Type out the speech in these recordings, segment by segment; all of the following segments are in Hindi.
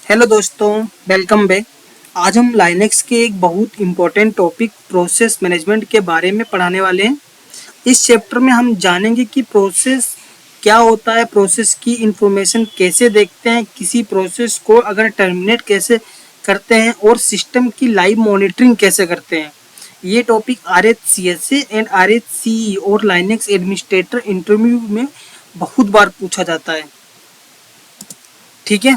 हेलो दोस्तों, वेलकम बैक। आज हम लाइनेक्स के एक बहुत इम्पोर्टेंट टॉपिक प्रोसेस मैनेजमेंट के बारे में पढ़ाने वाले हैं। इस चैप्टर में हम जानेंगे कि प्रोसेस क्या होता है, प्रोसेस की इंफॉर्मेशन कैसे देखते हैं, किसी प्रोसेस को अगर टर्मिनेट कैसे करते हैं और सिस्टम की लाइव मॉनिटरिंग कैसे करते हैं। ये टॉपिक RHCSA एंड RHCE और लाइनेक्स एडमिनिस्ट्रेटर इंटरव्यू में बहुत बार पूछा जाता है। ठीक है,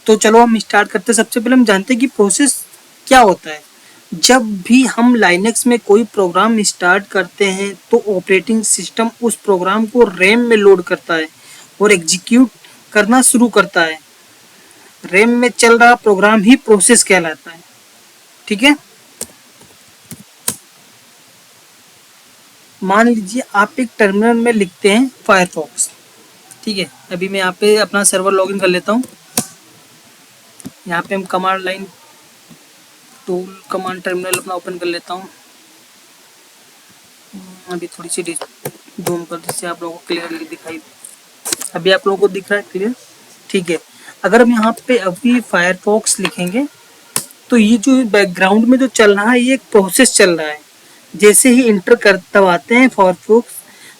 तो चलो हम स्टार्ट करते हैं। सबसे पहले हम जानते हैं कि प्रोसेस क्या होता है। जब भी हम लाइनेक्स में कोई प्रोग्राम स्टार्ट करते हैं तो ऑपरेटिंग सिस्टम उस प्रोग्राम को रैम में लोड करता है और एग्जीक्यूट करना शुरू करता है। रैम में चल रहा प्रोग्राम ही प्रोसेस कहलाता है। ठीक है, मान लीजिए आप एक टर्मिनल में लिखते हैं फायरफॉक्स। ठीक है, अभी मैं यहाँ पे अपना सर्वर लॉगिन कर लेता हूँ। यहाँ पे हम command line tool command terminal अपना ओपन कर लेता हूँ। अभी थोड़ी सी जूम कर जिससे आप लोगों को क्लियरली दिखाई दे। अभी आप लोगों को दिख रहा है क्लियर? ठीक है, अगर हम यहाँ पे अभी फायरफॉक्स लिखेंगे तो ये जो बैकग्राउंड में जो चल रहा है ये एक प्रोसेस चल रहा है। जैसे ही इंटर करते आते हैं फायरफॉक्स,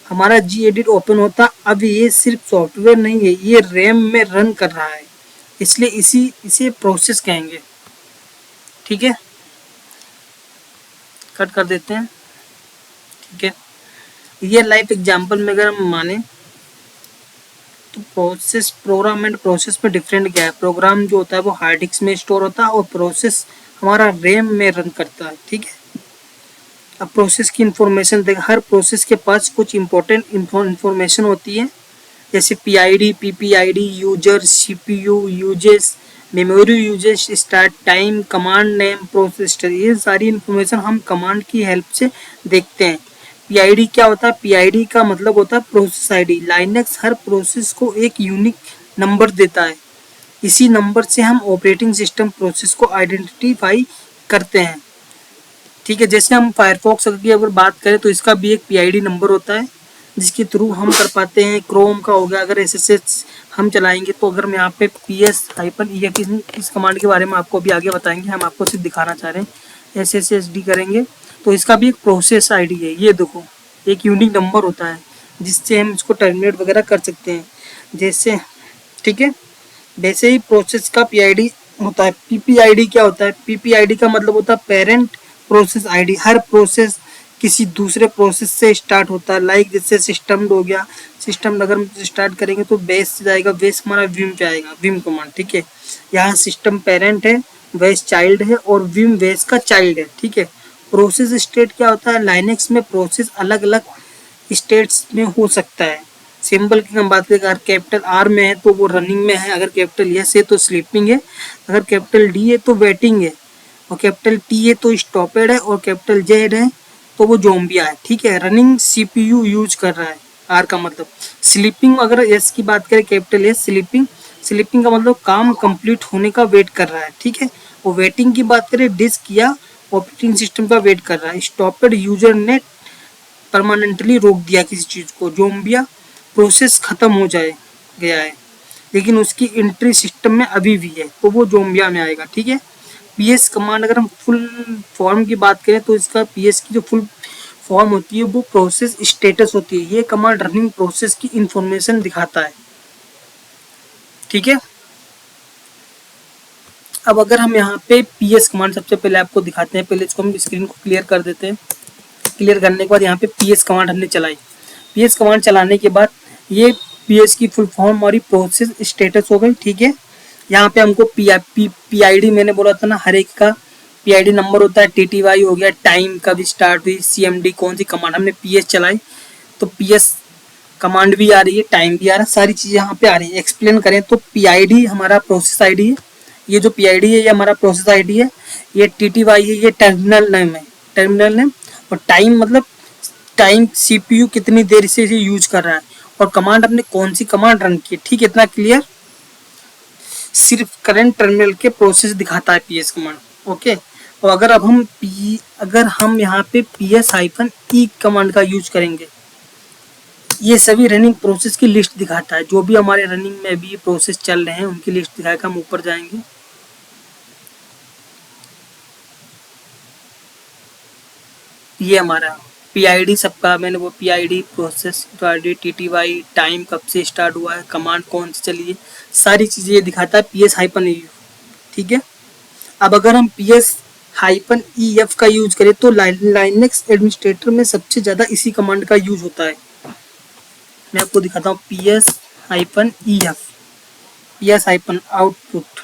हमारा gedit ओपन होता। अब ये सिर्फ सॉफ्टवेयर नहीं है, ये रैम में रन कर रहा है, इसलिए इसे प्रोसेस कहेंगे। ठीक है, कट कर देते हैं। ठीक है, ये लाइफ एग्जांपल में अगर हम माने तो प्रोसेस प्रोग्राम एंड प्रोसेस में डिफरेंट क्या है। प्रोग्राम जो होता है वो हार्ड डिस्क में स्टोर होता है और प्रोसेस हमारा रैम में रन करता है। ठीक है, अब प्रोसेस की इंफॉर्मेशन देख, हर प्रोसेस के पास कुछ इंपॉर्टेंट इंफॉर्मेशन होती है, जैसे PID, PPID, user, CPU uses, memory uses, start time, command name, processor. ये सारी इंफॉर्मेशन हम कमांड की हेल्प से देखते हैं। PID क्या होता है? PID का मतलब होता है प्रोसेस ID। लाइनेक्स हर प्रोसेस को एक यूनिक नंबर देता है। इसी नंबर से हम ऑपरेटिंग सिस्टम प्रोसेस को आइडेंटिफाई करते हैं। ठीक है, जैसे हम फायरफॉक्स की अगर बात करें तो इसका भी एक PID नंबर होता है जिसके थ्रू हम कर पाते हैं। क्रोम का हो गया, अगर SSH हम चलाएंगे तो अगर हम यहाँ पे PS-EX इस कमांड के बारे में आपको भी आगे बताएंगे, हम आपको सिर्फ दिखाना चाह रहे हैं। SSHD करेंगे तो इसका भी एक प्रोसेस ID है। ये देखो, एक यूनिक नंबर होता है जिससे हम इसको टर्मिनेट वगैरह कर सकते हैं जैसे। ठीक है, वैसे ही प्रोसेस का PID होता है। PPID क्या होता है? PPID का मतलब होता है पेरेंट प्रोसेस ID। हर प्रोसेस किसी दूसरे प्रोसेस से स्टार्ट होता है। लाइक जैसे सिस्टम हो गया, सिस्टम अगर हम स्टार्ट करेंगे तो बेस से जाएगा, बेस हमारा विम पे आएगा, विम कमांड। ठीक है, यहाँ सिस्टम पेरेंट है, बेस चाइल्ड है और विम बेस का चाइल्ड है। ठीक है, प्रोसेस स्टेट क्या होता है? लाइनेक्स में प्रोसेस अलग अलग स्टेट्स में हो सकता है। सिंबल की हम बात करें, अगर कैपिटल R में है तो वो रनिंग में है, अगर कैपिटल S है तो स्लीपिंग है, अगर कैपिटल D है तो वेटिंग है, और कैपिटल T है तो स्टॉपेड है, और कैपिटल Z है तो वो जोम्बिया है। ठीक है, रनिंग CPU यूज कर रहा है। R का मतलब स्लीपिंग। अगर S की बात करें, कैपिटल S स्लीपिंग, स्लीपिंग का मतलब काम कंप्लीट होने का वेट कर रहा है। ठीक है, और वेटिंग की बात करें, डिस्क या ऑपरेटिंग सिस्टम का वेट कर रहा है। स्टॉपेड, यूजर ने परमानेंटली रोक दिया किसी चीज को। जोम्बिया, प्रोसेस खत्म हो जाए गया है लेकिन उसकी एंट्री सिस्टम में अभी भी है तो वो जोम्बिया में आएगा। ठीक है, PS कमांड अगर हम फुल फॉर्म की बात करें तो इसका PS की जो फुल फॉर्म होती है वो प्रोसेस स्टेटस होती है। ये कमांड रनिंग प्रोसेस की इंफॉर्मेशन दिखाता है। ठीक है, अब अगर हम यहाँ पे PS कमांड सबसे पहले आपको दिखाते हैं। पहले इसको हम स्क्रीन को क्लियर कर देते हैं। क्लियर करने के बाद यहाँ पे PS कमांड हमने चलाई। PS कमांड चलाने के बाद ये PS की फुल फॉर्म हमारी प्रोसेस स्टेटस हो गई। ठीक है, यहाँ पे हमको PID मैंने बोला था ना, हर एक का PID नंबर होता है। TTY हो गया, टाइम कब स्टार्ट हुई, CMD कौन सी कमांड हमने PS चलाई तो PS कमांड भी आ रही है, टाइम भी आ रहा है, सारी चीज़ें यहाँ पे आ रही है। एक्सप्लेन करें तो PID हमारा प्रोसेस ID है। ये जो PID है ये हमारा प्रोसेस ID है। ये TTY है, ये टर्मिनल नेम है, टर्मिनल नेम। और टाइम मतलब टाइम CPU कितनी देर से इसे यूज कर रहा है, और कमांड अपने कौन सी कमांड रन की है। ठीक है, इतना क्लियर। सिर्फ करंट टर्मिनल के प्रोसेस दिखाता है PS कमांड। ओके, और अगर हम यहाँ पे PS-E कमांड का यूज करेंगे, ये सभी रनिंग प्रोसेस की लिस्ट दिखाता है, जो भी हमारे रनिंग में अभी प्रोसेस चल रहे हैं उनकी लिस्ट दिखाएगा। हम ऊपर जाएंगे, ये हमारा पीआईडी सबका, मैंने वो पीआईडी प्रोसेस टीटीवाई, टाइम कब से स्टार्ट हुआ है, कमांड कौन सी चली है, सारी चीज़ें ये दिखाता है PS-EU। ठीक है, अब अगर हम PS-EF का यूज करें तो लाइनक्स एडमिनिस्ट्रेटर में सबसे ज़्यादा इसी कमांड का यूज होता है। मैं आपको दिखाता हूँ PS-EF, PS-आउटपुट।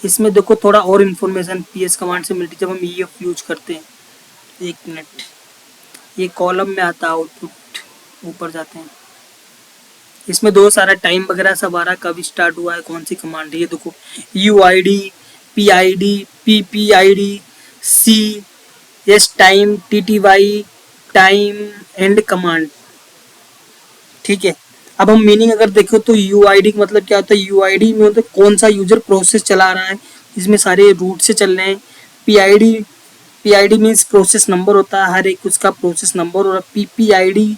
इसमें देखो थोड़ा और इन्फॉर्मेशन PS कमांड से मिलती है जब हम EF यूज करते हैं। एक मिनट, ये कॉलम में आता है आउटपुट, ऊपर जाते हैं, इसमें दो सारा टाइम वगैरह सब आ रहा है, कब स्टार्ट हुआ है, कौन सी कमांड है। ये देखो UID, PID, PPID, CS time, TTY time and command. ठीक है, अब हम मीनिंग अगर देखो तो UID का मतलब क्या होता है, UID में होता है कौन सा यूजर प्रोसेस चला रहा है, इसमें सारे रूट से चल रहे हैं। PID मीन्स प्रोसेस नंबर होता है, हर एक उसका प्रोसेस नंबर। और PPID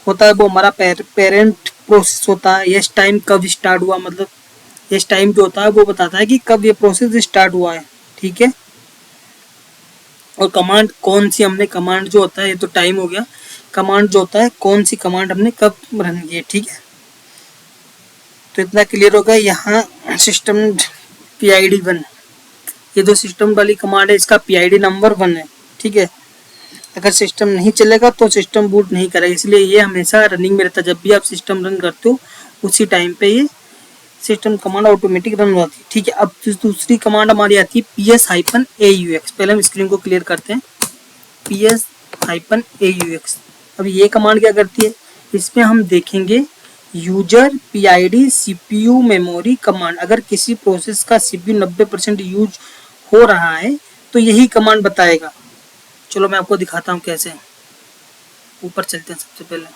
होता है वो हमारा पेरेंट प्रोसेस होता है। यस टाइम कब स्टार्ट हुआ, मतलब यस टाइम जो होता है वो बताता है कि कब ये प्रोसेस स्टार्ट हुआ है। ठीक है, और कमांड कौन सी हमने, कमांड जो होता है, ये तो टाइम हो गया, कमांड जो होता है कौन सी कमांड हमने कब रन की है। ठीक है, तो इतना क्लियर हो गया। यहाँ सिस्टम PID 1, ये जो सिस्टम वाली कमांड है इसका PID नंबर 1 है। ठीक है, अगर सिस्टम नहीं चलेगा तो सिस्टम बूट नहीं करेगा, इसलिए ये हमेशा रनिंग में रहता है। जब भी आप सिस्टम रन करते हो उसी टाइम पे ये सिस्टम कमांड ऑटोमेटिक रन होती है। ठीक है, अब दूसरी कमांड हमारी आती है PS-AUX। पहले हम स्क्रीन को क्लियर करते हैं, PS-AUX। अब ये कमांड क्या करती है, इसमें हम देखेंगे user PID CPU memory command. अगर किसी प्रोसेस का CPU 90% यूज हो रहा है तो यही कमांड बताएगा। चलो मैं आपको दिखाता हूँ कैसे। ऊपर चलते हैं, सबसे पहले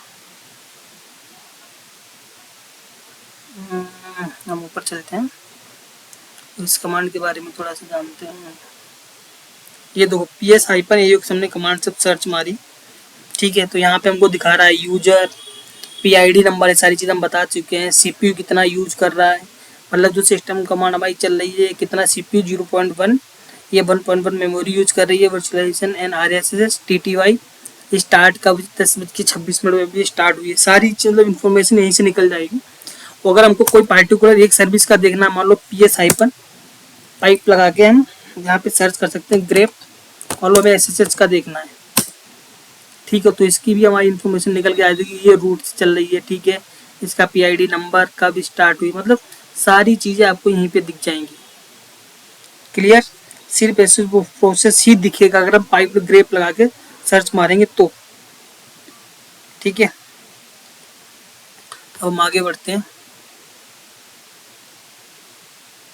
हम ऊपर चलते हैं, इस कमांड के बारे में थोड़ा सा जानते हैं। ये देखो PS-AUX हमने कमांड से सर्च मारी। ठीक है, तो यहाँ पे हमको दिखा रहा है यूजर, PID नंबर, ये सारी चीज़ हम बता चुके हैं। CPU कितना यूज कर रहा है, मतलब जो सिस्टम कमांड हमारी चल रही है कितना CPU 0.1, ये 1.1 मेमोरी यूज कर रही है। Virtualization and RSS TTY start कब 10:26 में भी स्टार्ट हुई है। सारी चीज़ मतलब इन्फॉर्मेशन यहीं से निकल जाएगी। तो अगर हमको कोई पार्टिकुलर एक सर्विस का देखना, मान लो PS-पाइप लगा के हम यहाँ पे सर्च कर सकते हैं ग्रेप, और हमें SSH का देखना है। ठीक है, तो इसकी भी हमारी इन्फॉर्मेशन निकल के आ जाएगी, ये रूट से चल रही है। ठीक है, इसका PID नंबर कब स्टार्ट हुई, मतलब सारी चीज़ें आपको यहीं पे दिख जाएंगी। क्लियर, सिर्फ ऐसे वो प्रोसेस ही दिखेगा अगर हम पाइप ग्रेप लगा के सर्च मारेंगे तो। ठीक है, अब हम आगे बढ़ते हैं।